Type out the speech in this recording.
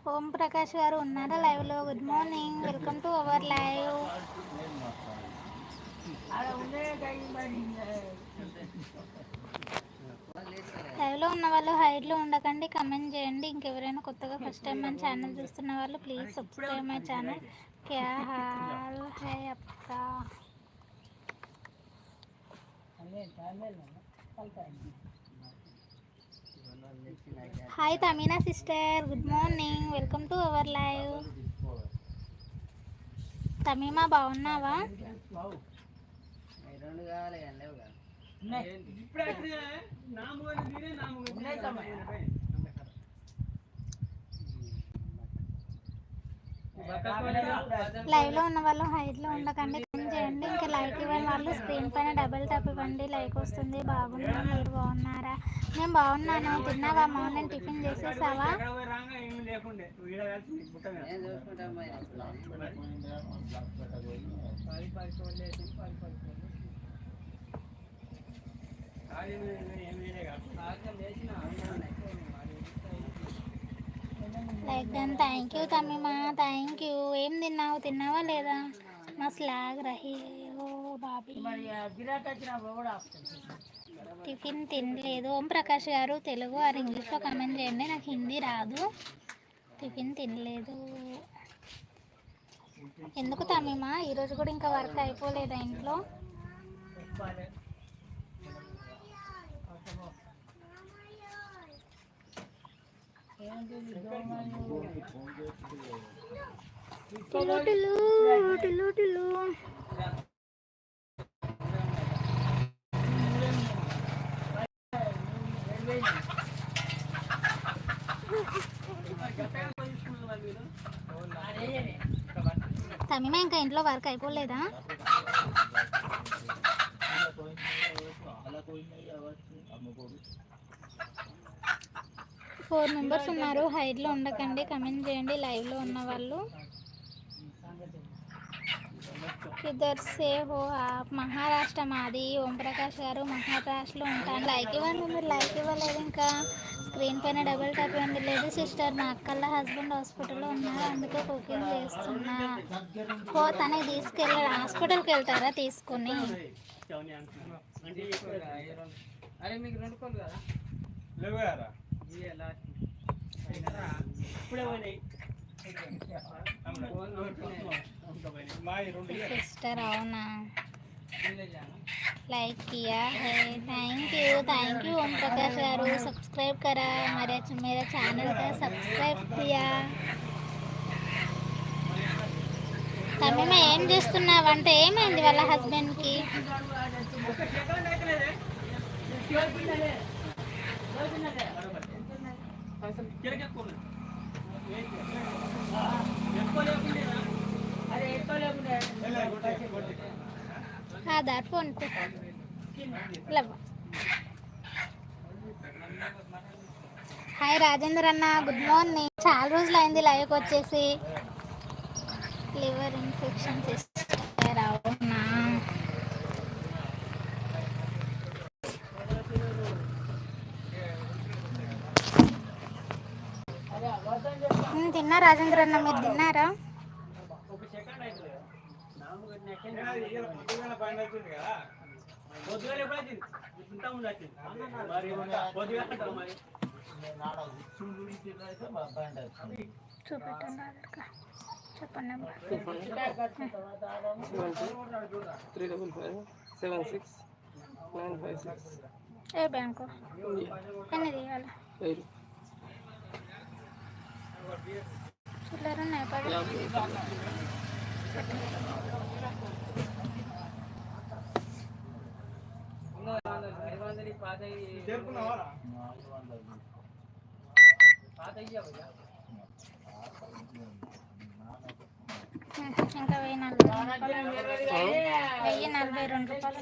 ఓం ప్రకాష్ గారు ఉన్నారా లైవ్లో? Good morning, welcome to our live. లైవ్లో ఉన్న వాళ్ళు హైట్లో ఉండకండి, కమెంట్ చేయండి. ఇంకెవరైనా కొత్తగా ఫస్ట్ టైం మన ఛానల్ చూస్తున్న వాళ్ళు ప్లీజ్ సబ్స్క్రైబ్ మై ఛానల్. క్యా హాల్ హై అప్కా? Hi Tameena sister, good morning, welcome to our live. Tameema బాగున్నావా? లైవ్లో ఉన్న వాళ్ళు హైట్లో ఉండకండి, కమెంట్ చేయండి. ఇంకా లైక్ ఇవ్వని వాళ్ళు స్క్రీన్ పైన డబుల్ టాప్ ఇవ్వండి, లైక్ వస్తుంది. బాగున్నా, మీరు బాగున్నారా? నేను బాగున్నాను. తిన్నావా? మార్నింగ్ టిఫిన్ చేసేసావా? Like done. Thank you Tammima, thank you. ఏం తిన్నావా లేదా? మస్త్ లాగ్ రహీ ఓ బాబీ. టిఫిన్ తినలేదు. ఓం ప్రకాష్ గారు తెలుగు ఆర్ ఇంగ్లీష్లో కమెంట్ చేయండి, నాకు హిందీ రాదు. టిఫిన్ తినలేదు. ఎందుకు తమ్మిమా, ఈరోజు కూడా ఇంకా వర్క్ అయిపోలేదా ఇంట్లో? తమ్మిమా ఇంకా ఇంట్లో వర్క్ అయిపోలేదా? 4 మెంబర్స్ ఉన్నారు. హైట్లో ఉండకండి, కమెంట్ చేయండి లైవ్లో ఉన్న వాళ్ళు. కిదర్ సే హో ఆప్? మహారాష్ట్ర మాది. ఓం ప్రకాష్ గారు మహారాష్ట్రలో ఉంటాను. లైక్ ఇవ్వండి, మీరు లైక్ ఇవ్వలేదు. ఇంకా స్క్రీన్ పైన డబుల్ టాప్ ఇవ్వండి. లేదు సిస్టర్, మా అక్కళ్ళ హస్బెండ్ హాస్పిటల్లో ఉన్నారు, అందుకే కుకింగ్ చేస్తున్నా. హో, తనకి తీసుకెళ్ళి హాస్పిటల్కి వెళ్తారా తీసుకొని? సిస్టర్ అవునా? लाइक किया है, thank you Om Prakash garu. Subscribe करा, मेरा चैनल का सब्सक्राइब किया. తమ్మిమా ఏం చేస్తున్నావు? అంటే ఏమైంది వాళ్ళ హస్బెండ్కి? आधार फोन पे హాయ్ రాజేంద్ర అన్న, గుడ్ మార్నింగ్. చాలా రోజులు అయింది లైవ్కి వచ్చేసి. లివర్ ఇన్ఫెక్షన్ సిస్టర్ అవునా? తిన్నా రాజేంద్ర అన్న, మీరు తిన్నారా? చూపెట్టండి ఆధార్ కార్డ్, చెప్పండి నెంబర్. 35576 ఏ బ్యాంకు? ఎన్ని తీయాలి? చిల్లర ఉన్నాయి పది. ఇంకా 1042 రూపాయలు.